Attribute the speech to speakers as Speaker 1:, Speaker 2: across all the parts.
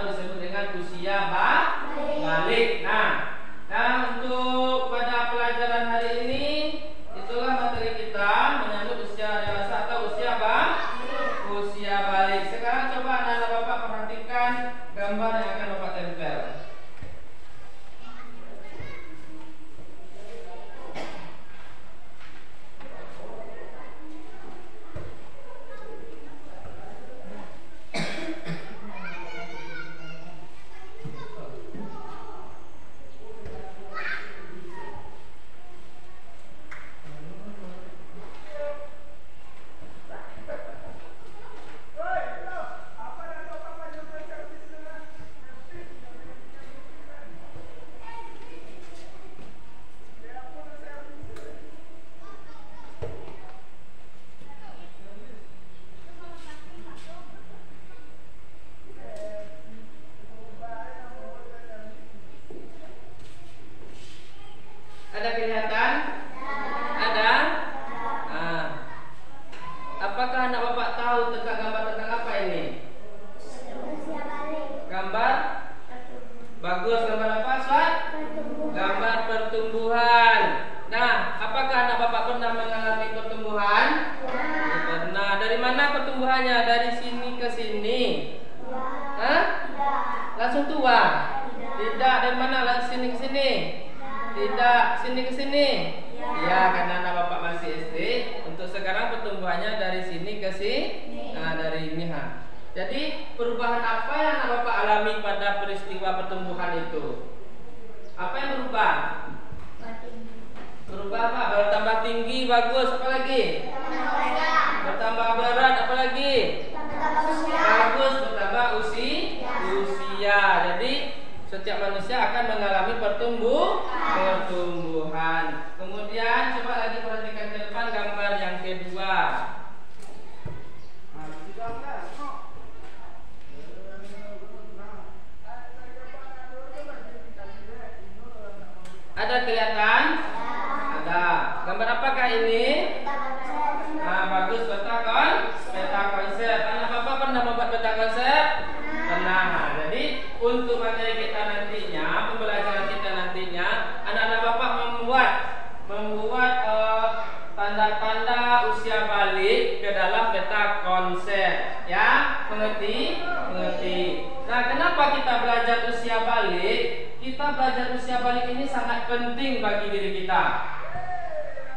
Speaker 1: atau disebut dengan usia balik. Nah, untuk pada pelajaran hari ini itulah materi kita menyambut usia dewasa atau usia balik. Sekarang coba anak-anak Bapak perhatikan gambar yang akan Bapak tempel. Ada kelihatan? Ada? Nah, apakah anak Bapak tahu tentang gambar tentang apa ini? Gambar? Bagus, gambar apa, Swat? Gambar pertumbuhan. Nah, apakah anak Bapak pernah mengalami pertumbuhan? Pernah. Dari mana pertumbuhannya? Dari sini ke sini? Hah? Langsung tua? Tidak. Dari mana? Langsung sini ke sini? Tidak, sini ke sini. Ya, karena anak Bapak masih SD. Untuk sekarang pertumbuhannya dari sini ke sini. Nah, dari ini Jadi perubahan apa yang anak Bapak alami pada peristiwa pertumbuhan itu? Apa yang berubah? Berubah apa? Bertambah tinggi, bagus. Apa lagi? Bertambah berat, apa lagi? Bagus, bertambah usia. Jadi setiap manusia akan mengalami pertumbuhan. Kemudian coba lagi perhatikan ke depan gambar yang kedua. Ada kelihatan? Ada. Gambar apakah ini? Nah, bagus, peta konsep. Anak Bapak pernah membuat peta konsep? Pernah. Jadi untuk materi kita nantinya, pembelajaran kita nantinya, anak-anak Bapak membuat tanda-tanda usia balik ke dalam peta konsep. Ya, mengerti? Nah, kenapa kita belajar usia balik? Kita belajar usia balik ini sangat penting bagi diri kita.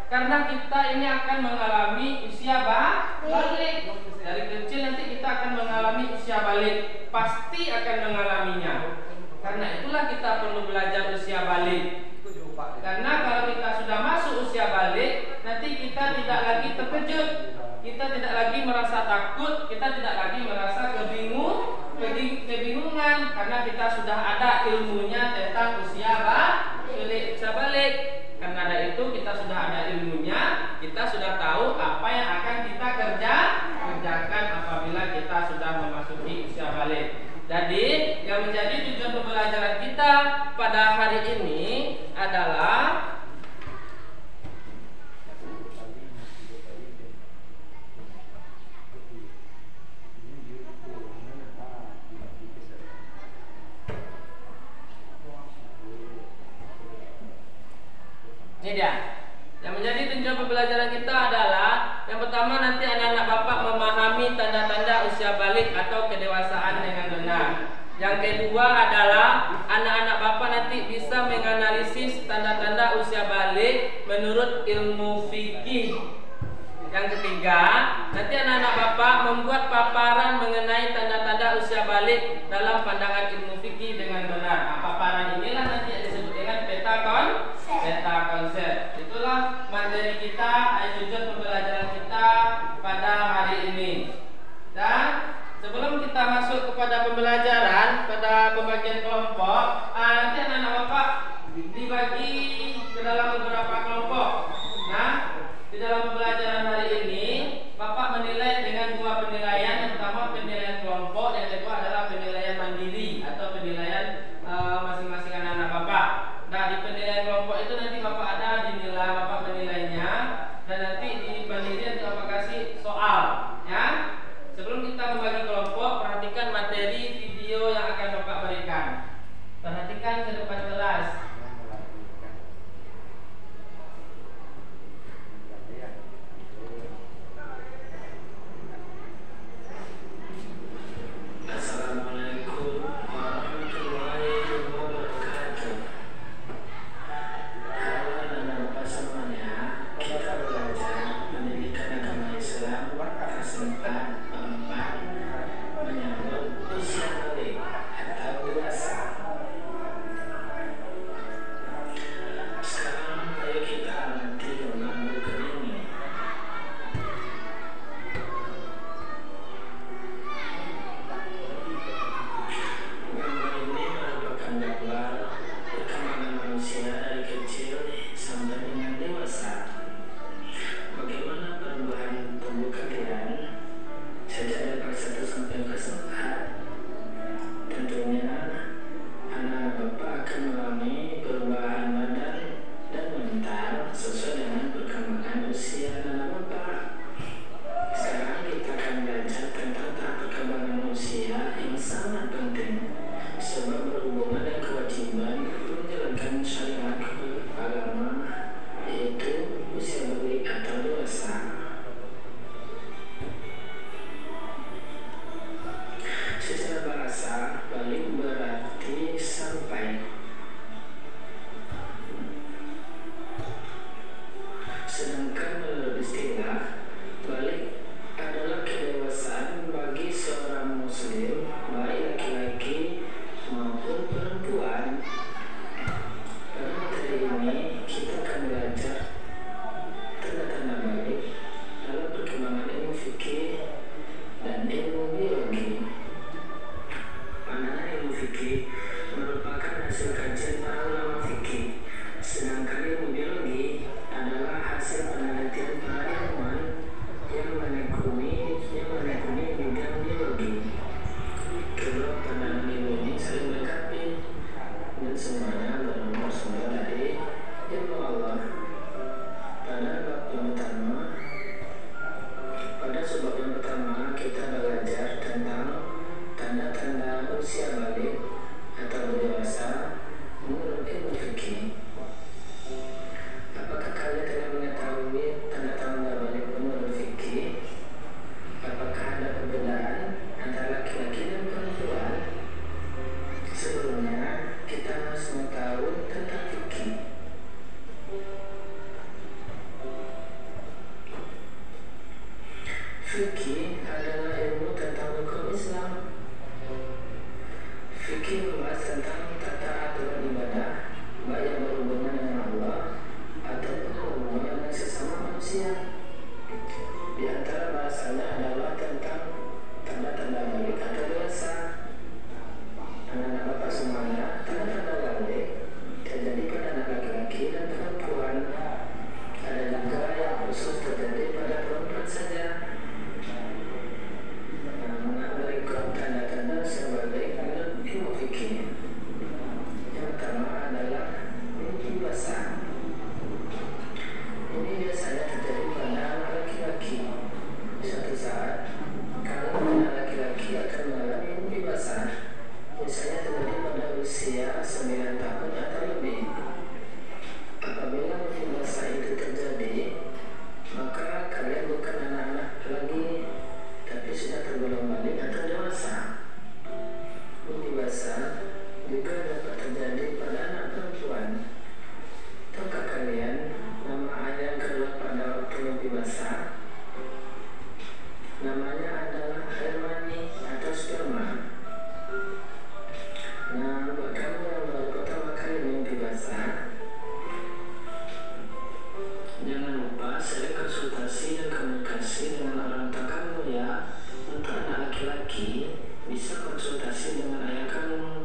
Speaker 1: Karena kita ini akan mengalami usia balik. Dari kecil nanti kita akan mengalami usia balik. Pasti akan mengalaminya. Karena itulah kita perlu belajar usia balik. Karena kalau kita sudah masuk usia balik, nanti kita tidak lagi terkejut, kita tidak lagi merasa takut, kita tidak lagi merasa kebingungan, karena kita sudah ada ilmunya tentang usia balik. Karena ada itu, kita sudah ada ilmunya, kita sudah tahu apa yang akan kita kerjakan apabila kita sudah memasuki usia balik. Jadi yang menjadi tujuan pembelajaran kita pada hari ini adalah ini dia. Yang menjadi tujuan pembelajaran kita adalah yang pertama, nanti anak-anak Bapak memahami tanda-tanda usia balik atau kedewasaan dengan benar. Yang kedua adalah anak-anak Bapak nanti bisa menganalisis tanda-tanda usia balik menurut ilmu fikih. Yang ketiga, nanti anak-anak Bapak membuat paparan mengenai tanda-tanda usia balik dalam pandangan ilmu fikih dengan benar. Nah, paparan inilah nanti yang disebut dengan peta konsep. Itulah materi kita, tujuan pembelajaran kita pada hari ini. Dan sebelum kita masuk kepada pembelajaran pada pembagian kelompok, nanti anak-anak Bapak dibagi ke dalam beberapa kelompok. Nah, di dalam pembelajaran hari ini Bapak menilai dengan dua penilaian. Yang pertama penilaian kelompok, yang kedua adalah penilaian mandiri atau yang ke-14.
Speaker 2: Assalamualaikum warahmatullahi wabarakatuh. Halo anak-anak Bapak semuanya, kita belajar pendidikan agama Islam kesempat keempat menyambut usia balik atau dewasa. Sekarang ayo kita amati gambar berikut ini. Gambar ini merupakan gambar perkembangan manusia dari kecil sampai dengan dewasa. Bagaimana perubahan tubuh kalian sejak dari kelas 1 sampai kelas 4? Tentunya anak Bapak akan mengalami perubahan badan dan mental sesuai dengan perkembangan usia anak Bapak. Sekarang kita akan belajar tentang tahap perkembangan usia yang sangat penting sebab berhubungan dengan kewajiban menjalankan syariat agama, yaitu usia balik atau dewasa. Secara bahasa, balik berarti sampai. Sedangkan menurut istilah, balik adalah kedewasaan bagi seorang muslim, baik laki-laki maupun perempuan. Pada materi ini kita akan belajar tanda-tanda balik dalam perkembangan ilmu fikih dan ilmu biologi. Pandangan ilmu fikih merupakan hasil kajian para ulama fikih, sedangkan ilmu biologi adalah hasil penelitian para ilmuwan yang menekuni bidang biologi. Kedua pandangan ilmu ini saling melengkapi dan semuanya bersumber dari ilmu Allah. Pada bab yang pertama, pada sebab yang pertama kita belajar tentang tanda-tanda usia balik atau dewasa menurut ilmu fikih. Apakah kalian telah mengetahui tanda-tanda balik menurut fikih? Apakah ada perbedaan antara laki-laki dan perempuan? Sebelumnya, kita harus mengetahui tentang fikih. Fikih adalah ilmu tentang hukum Islam. Fikih membahas tentang tata aturan ibadah, baik yang berhubungan dengan Allah ataupun berhubungan dengan sesama manusia. Di antara bahasanya adalah tentang tanda-tanda balik atau dewasa. Anak-anak Bapak semuanya, tanda-tanda balik terjadi pada anak laki-laki dan perempuan. Ada juga yang khusus terjadi pada perempuan saja. Berikut tanda-tanda usia balik menurut ilmu fikih. Yang pertama adalah mimpi basah. Ini biasanya terjadi pada anak laki-laki. Suatu saat, kalau anak laki-laki akan mengalami mimpi basah, biasanya terjadi pada usia 9 tahun atau lebih. Apabila mimpi basah itu terjadi, maka kalian bukan anak-anak lagi, tapi sudah tergolong balik atau dewasa. Mimpi basah juga dapat terjadi pada anak perempuan. Tahukah kalian nama air yang keluar pada waktu mimpi basah? Namanya adalah air mani atau sperma. Nah, buat kamu yang baru pertama kali mimpi basah, jangan lupa sering konsultasi dan komunikasi dengan orang tua kamu ya. Untuk anak laki-laki, bisa konsultasi dengan ayah kamu.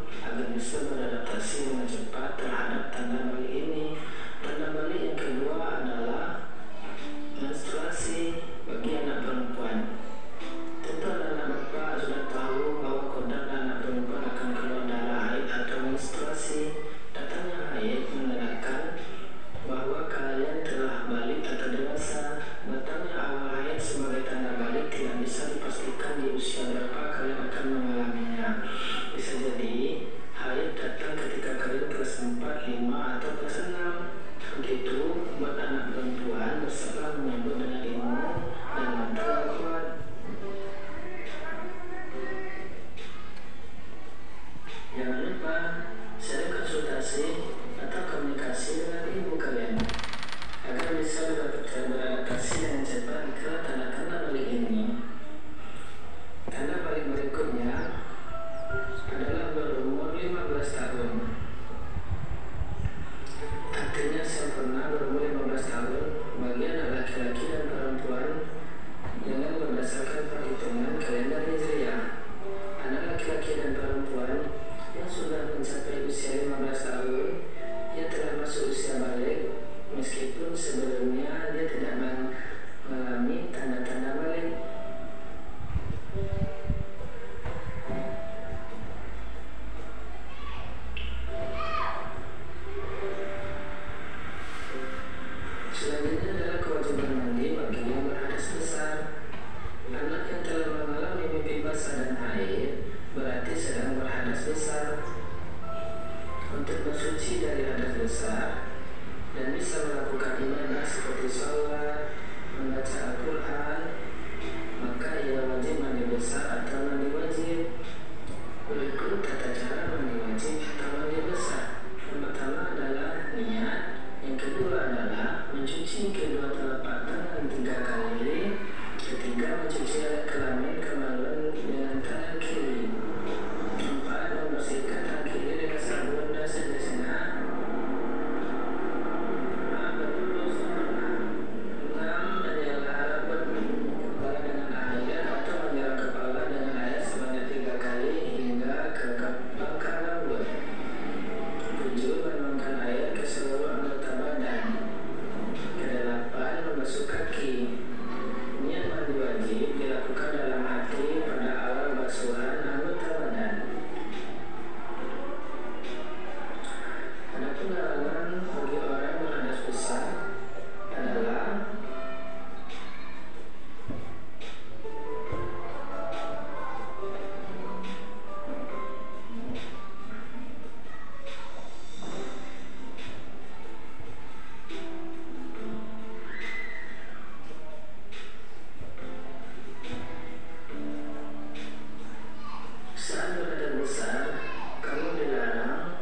Speaker 2: dan beradaptasi dengan cepat ke tanda-tanda balik ini. Tanda balik berikutnya adalah berumur 15 tahun. Artinya sempurna berumur 15 tahun bagi anak laki-laki dan perempuan dengan berdasarkan perhitungan kalender Hijriah. Anak laki-laki dan perempuan yang sudah mencapai usia 15 tahun, ia telah masuk usia balik meskipun sebelumnya dia tidak mengalami tanda-tanda balik. Selanjutnya adalah kewajiban mandi bagi yang berhadas besar. Anak yang telah mengalami mimpi basah dan haid berarti sedang berhadas besar. Untuk bersuci dari hadas besar dan bisa melakukan ibadah seperti sholat, membaca Al-Quran, maka ia wajib mandi besar atau mandi wajib. Berikut tata cara mandi wajib atau mandi besar. Yang pertama adalah niat. Yang kedua adalah mencuci kedua telapak tangan 3 kali. Ketiga, mencuci alat kelamin kemaluan dengan tangan kiri. 4, membersihkan tangan kiri dengan sabun dan sejenisnya. 6, menyalah kepala dengan air atau menyiram kepala dengan air sebanyak 3 kali hingga ke pangkal rambut. 7, menuangkan air ke seluruh anggota badan. 8, membasuh kaki. Niat mandi wajib dilakukan dalam hati pada awal basuhan anggota badan. Adapun larangan bagi orang berhadas besar adalah saat berhadas besar, kamu dilarang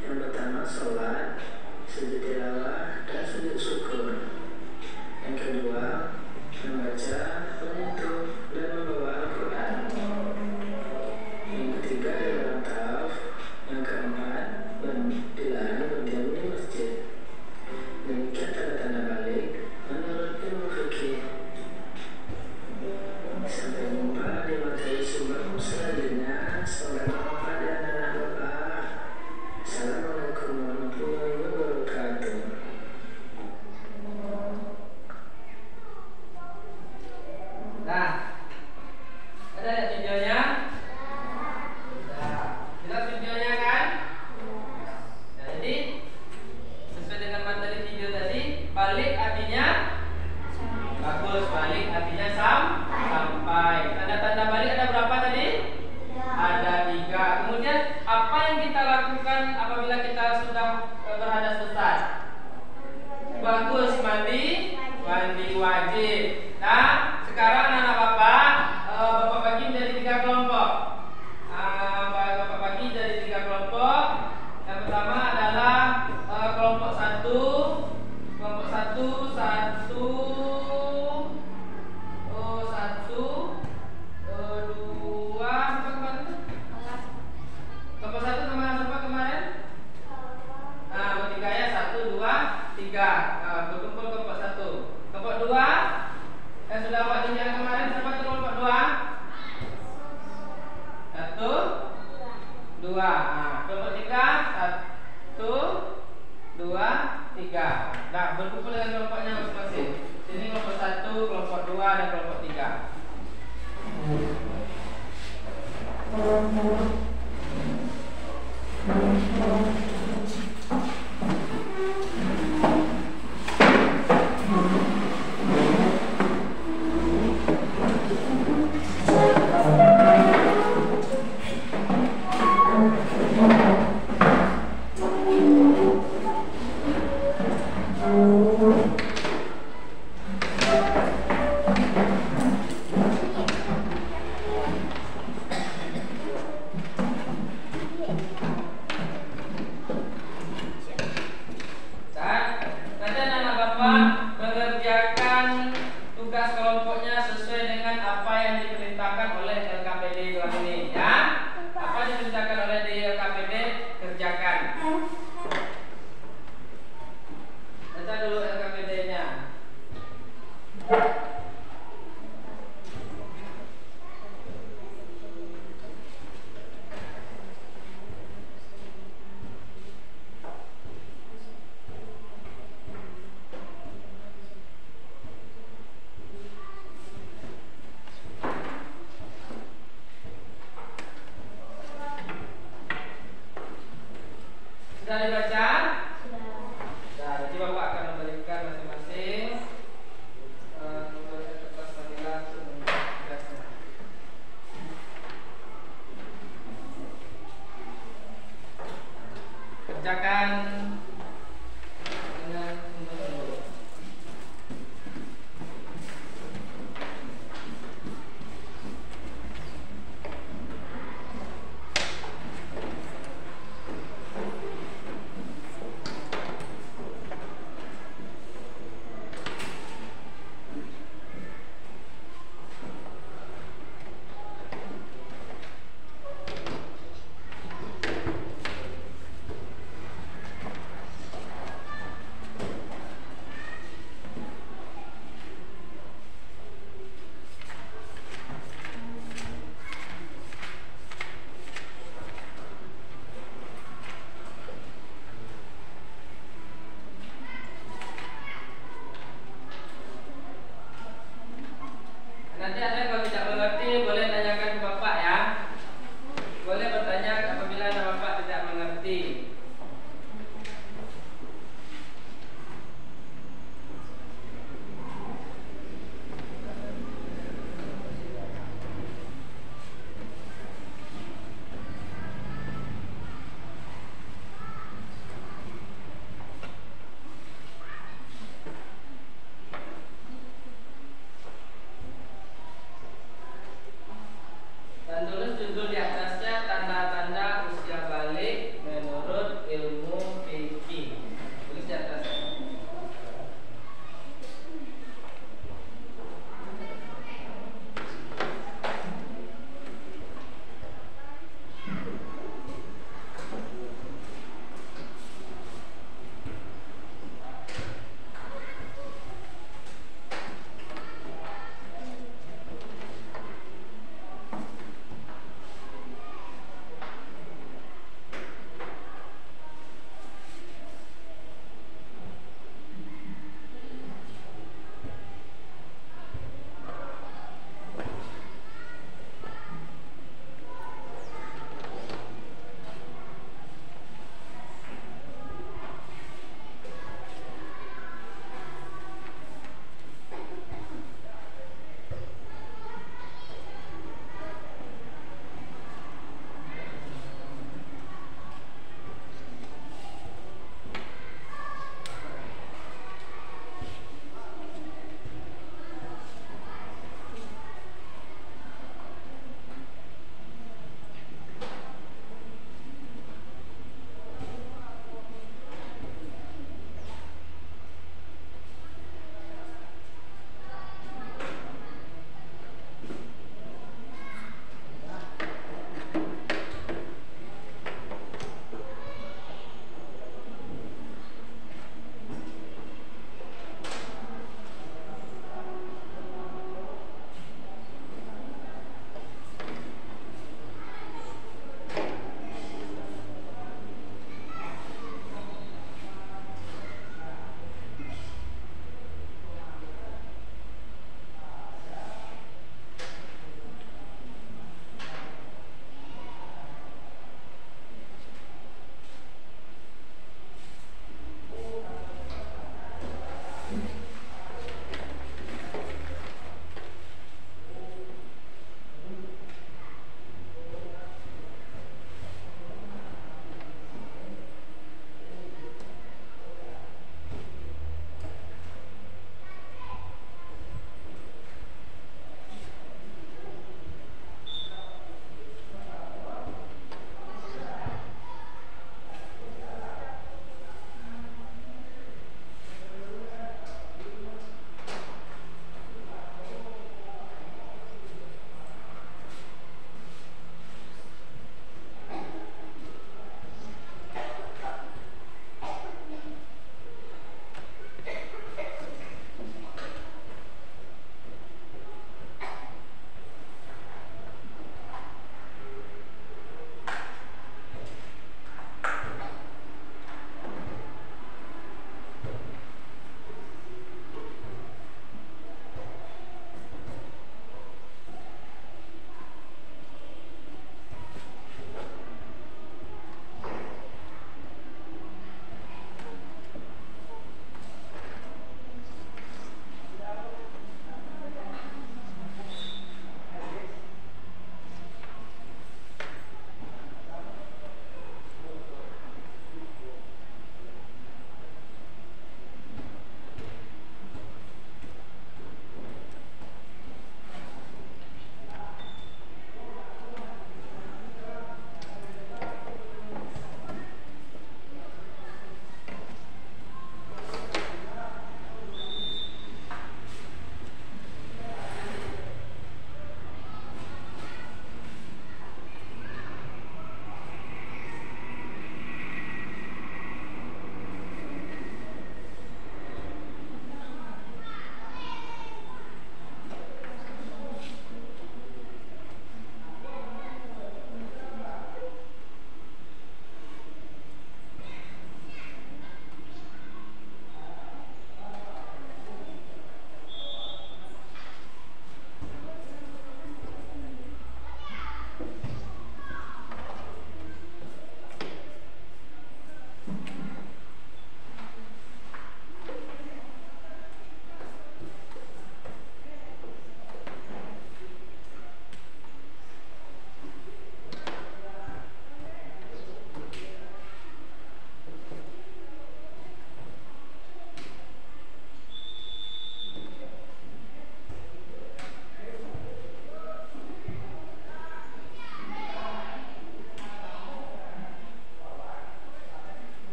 Speaker 2: yang pertama sholat, sujud tilawah, dan sujud syukur. Yang kedua, membaca, menyentuh, dan membawa Al-Quran. Yang ketiga adalah tawaf. Yang keempat, dilarang berdiam di masjid. Demikian tanda-tanda balik menurut ilmu fikih. Sampai jumpa di materi sumber selanjutnya. Semoga bermanfaat dan anak bapak. Assalamualaikum warahmatullahi wabarakatuh.
Speaker 1: Nah, ada lihat videonya? Nah, jelas videonya kan? Nah, jadi sesuai dengan materi video tadi, balik artinya bagus, balik artinya sampai. Tanda-tanda balik ada berapa tadi? Ada 3. Kemudian apa yang kita lakukan apabila kita sudah berhadas besar? Bagus, mandi wajib. Nah, sekarang anak bapak bagi menjadi 3 kelompok. Bapak bagi jadi 3 kelompok. Yang pertama adalah kelompok 1. Kelompok 1 kelompok 1 nama siapa kemarin? Nah, bertiga ya, 1, 2, 3. Berkumpul kelompok 1. Kelompok 2 yang sudah awak tunjukkan kemarin, siapa itu kelompok 2? 1, 2. Nah, kelompok 3, 1, 2, 3. Nah, berkumpul dengan kelompoknya masing-masing. Sini kelompok 1, kelompok 2, dan kelompok 3. Nanti anak bapak Sudah dibaca? Sudah. Jadi Bapak akan memberikan masing-masing kertas manila tugasnya. Kerjakan dengan sungguh-sungguh.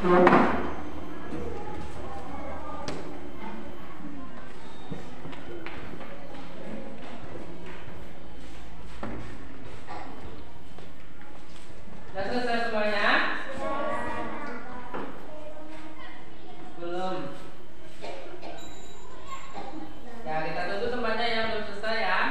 Speaker 1: Sudah selesai semuanya? Belum. Ya, kita tunggu temannya yang belum selesai ya.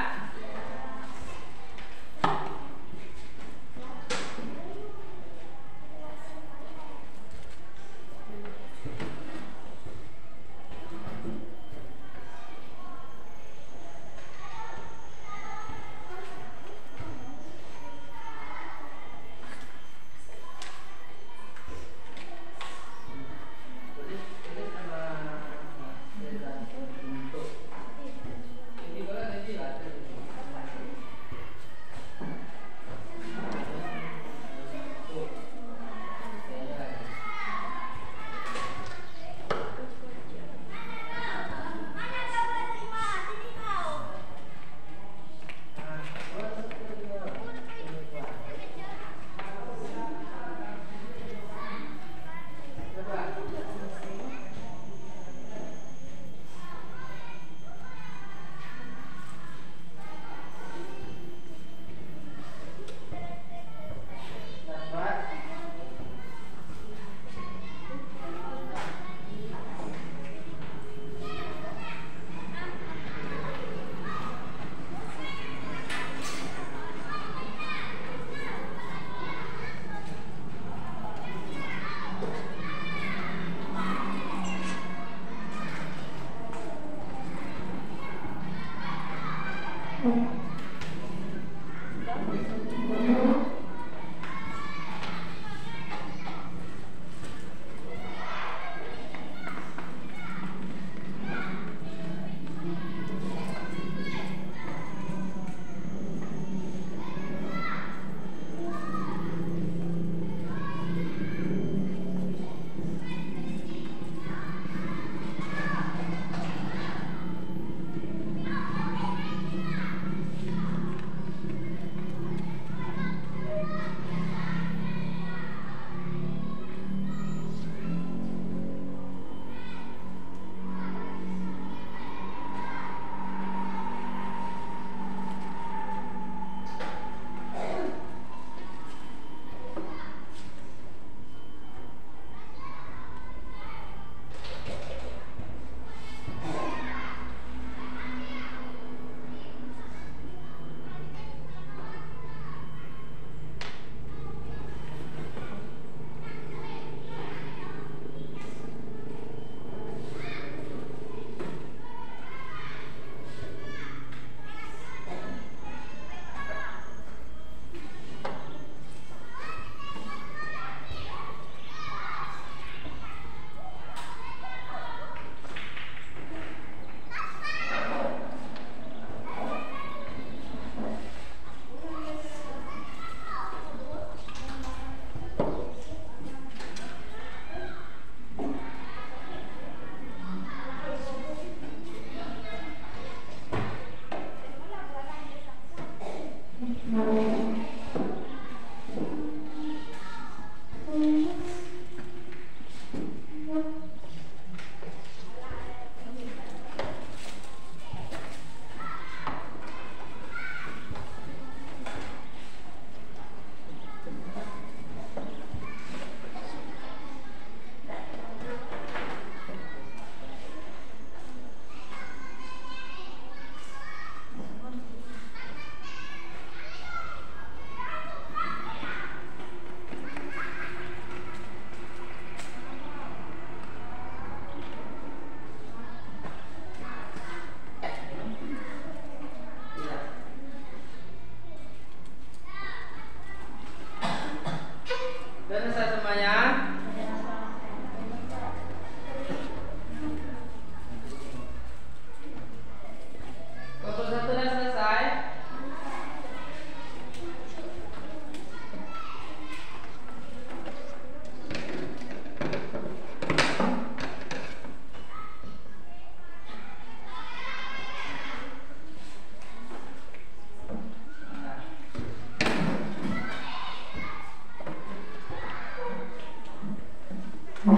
Speaker 1: Nah,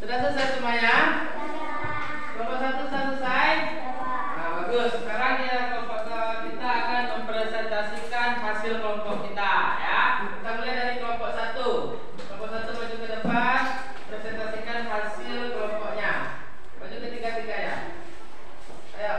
Speaker 1: sudah selesai semuanya? Kelompok 1 sudah selesai? Nah, bagus. Sekarang kelompok kita akan mempresentasikan hasil kelompok kita, ya. Kita mulai dari kelompok 1. Kelompok 1 maju ke depan, presentasikan hasil kelompoknya. Maju ke tiga-tiga ya. Ayo.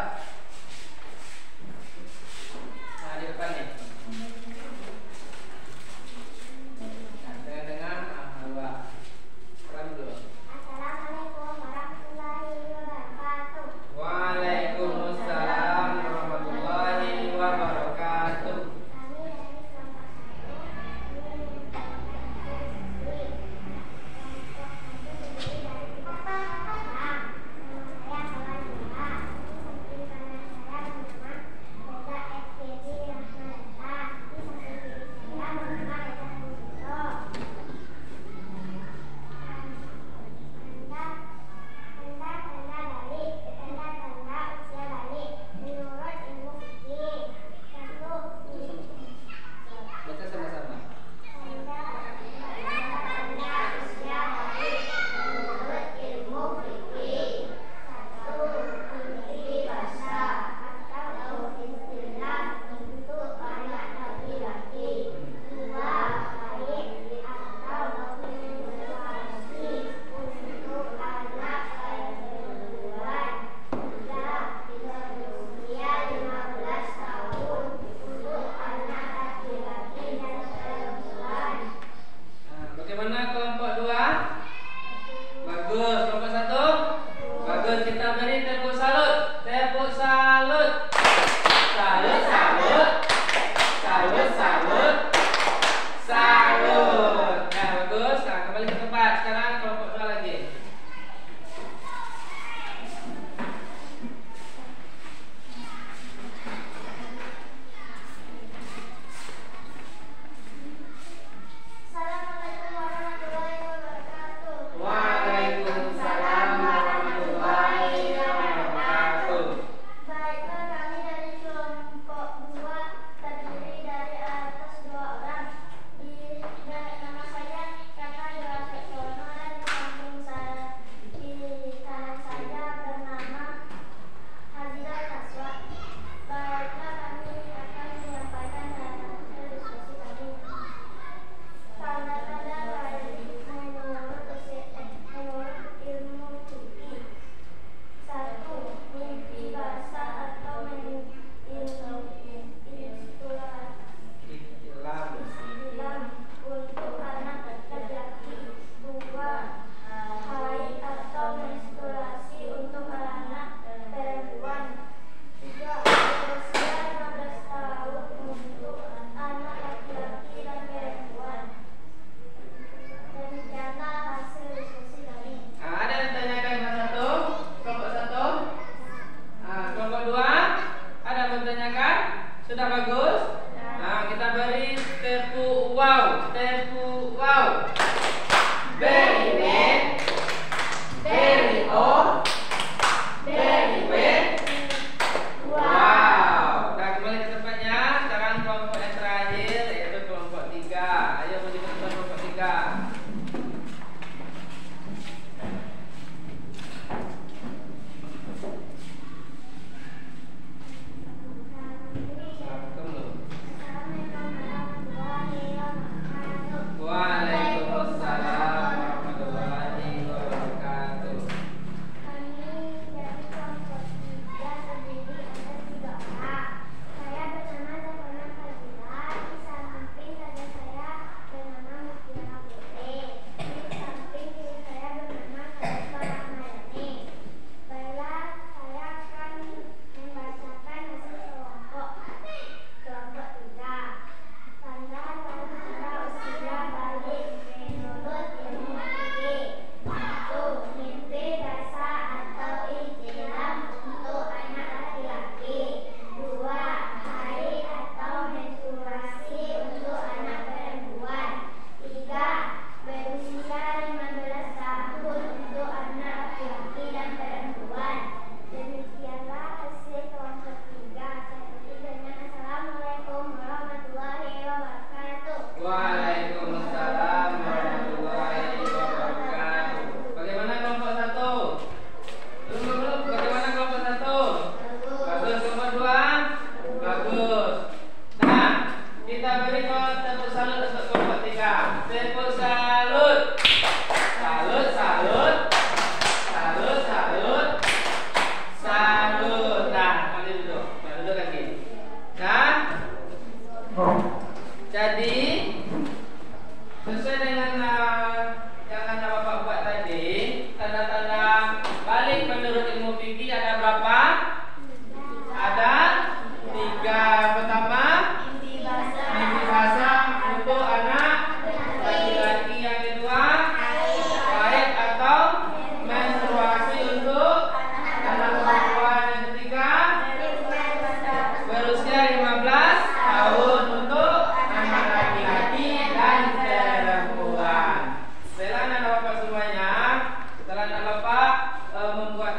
Speaker 1: fikih ada berapa? Ada 3. Pertama, mimpi basah untuk anak laki-laki. Yang kedua, haid atau menstruasi untuk anak perempuan. Yang ketiga, berusia 15 tahun untuk anak laki-laki dan perempuan. Baiklah anak bapak semuanya, setelah anak bapak membuat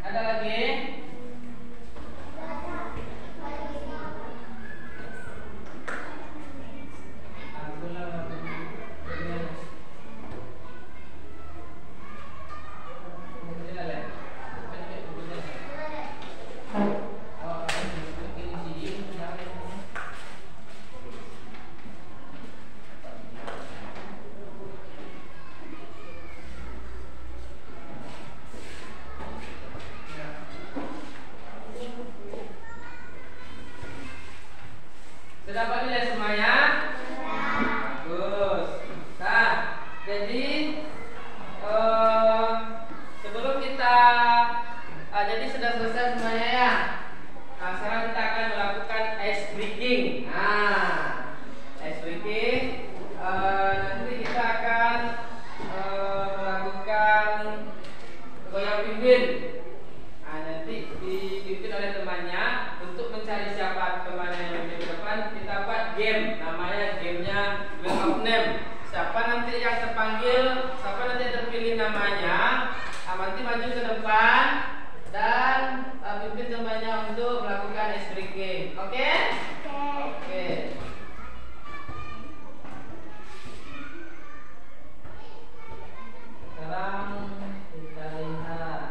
Speaker 1: Ada lagi? Sudah panggil ya semuanya? Bagus. Nah, jadi sebelum kita jadi sudah selesai semuanya ya. Nah, sekarang kita akan melakukan ice breaking. Nah, ice breaking nanti kita akan melakukan goyang pimpin. Nah, nanti dipimpin oleh temannya untuk mencari siapa temannya yang lebih ke depan. Kita buat game, namanya gamenya Wheel of Name. Siapa nanti yang terpanggil, siapa nanti yang terpilih namanya, nanti maju ke depan dan pimpin temannya untuk melakukan ice breaking. Oke? Oke. Sekarang kita lihat.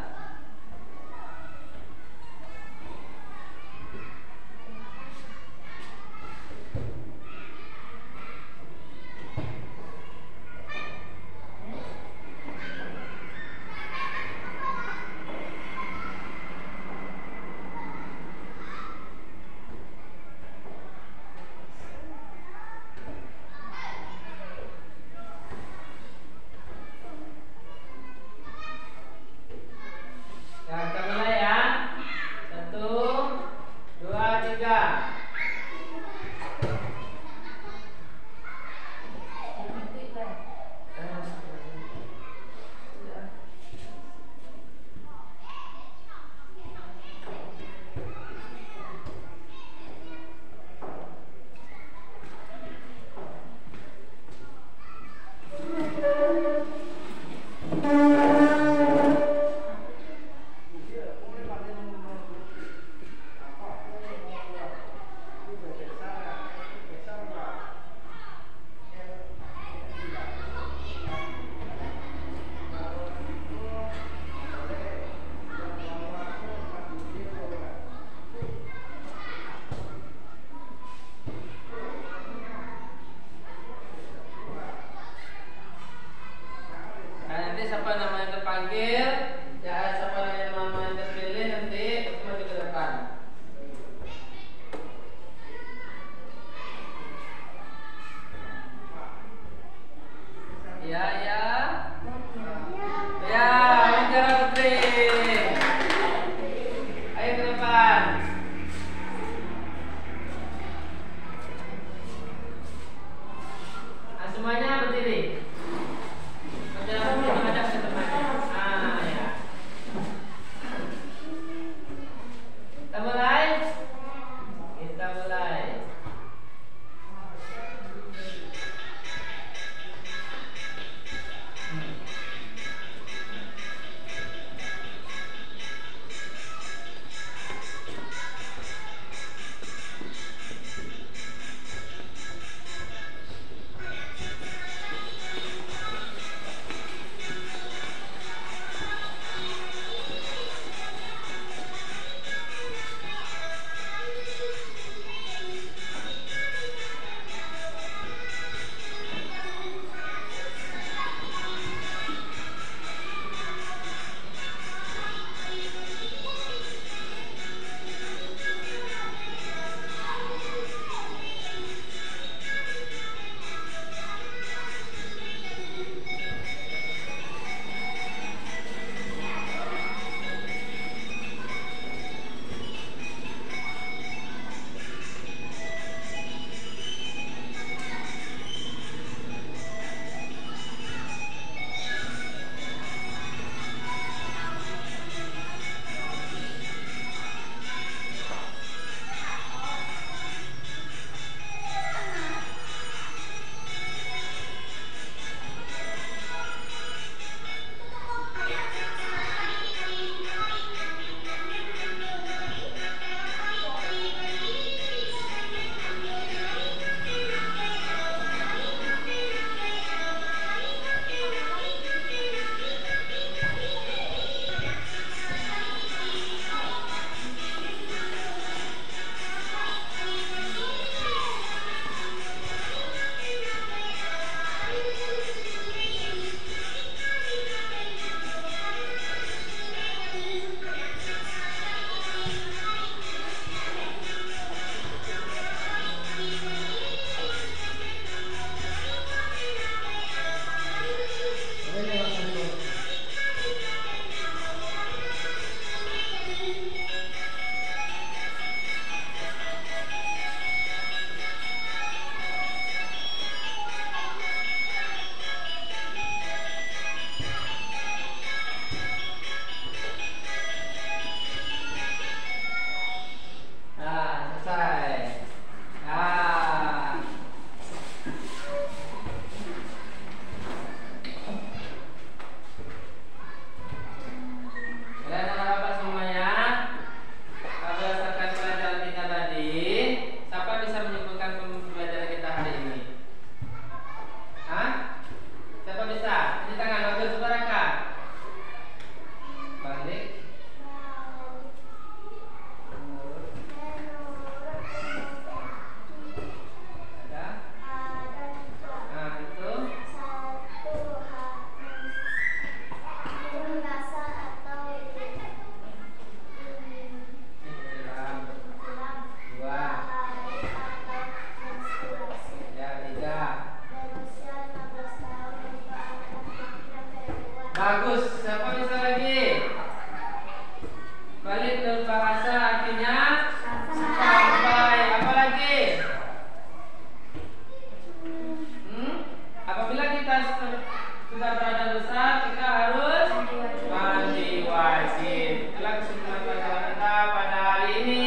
Speaker 1: itulah kesimpulan pelajaran kita pada hari ini.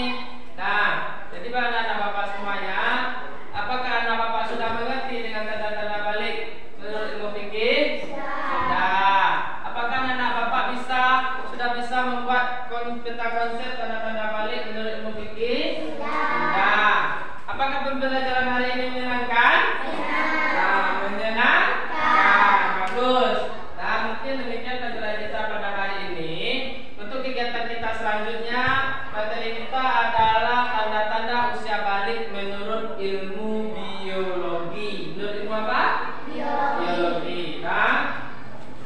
Speaker 1: Nah, jadi anak-anak Bapak semuanya, apakah anak Bapak sudah mengerti dengan tanda-tanda balik menurut ilmu fikih? Sudah. Apakah anak Bapak sudah bisa membuat peta konsep tanda-tanda balik menurut ilmu fikih? Sudah. Apakah pembelajaran hari ini menyenangkan? Nah, menyenangkan. Bagus. Nah, mungkin demikian pelajaran kita pada hari ini. Untuk kegiatan kita selanjutnya, materi kita adalah tanda-tanda usia balik menurut ilmu biologi. Menurut ilmu apa? Biologi. Nah,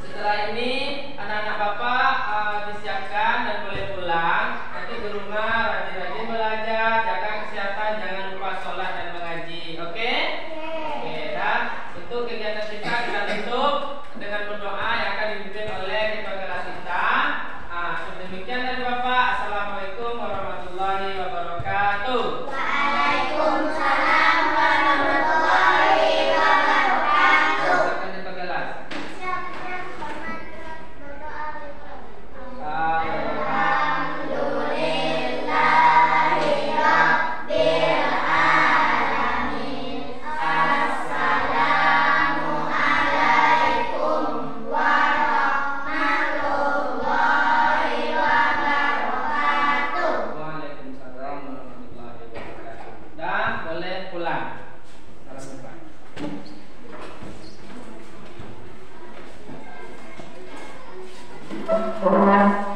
Speaker 1: setelah ini anak-anak Bapak disiapkan dan boleh pulang. Nanti di rumah rajin-rajin belajar, jaga kesehatan, jangan lupa sholat dan mengaji. Oke? Oke. Dan untuk kegiatan kita tutup dengan berdoa yang akan dipimpin oleh ketua kelas kita. Demikian dari Bapak. Assalamualaikum warahmatullahi wabarakatuh.
Speaker 3: Waalaikumsalam warahmatullahi wabarakatuh.
Speaker 1: Silakan ketua kelas. Boleh pulang. Salam jumpa.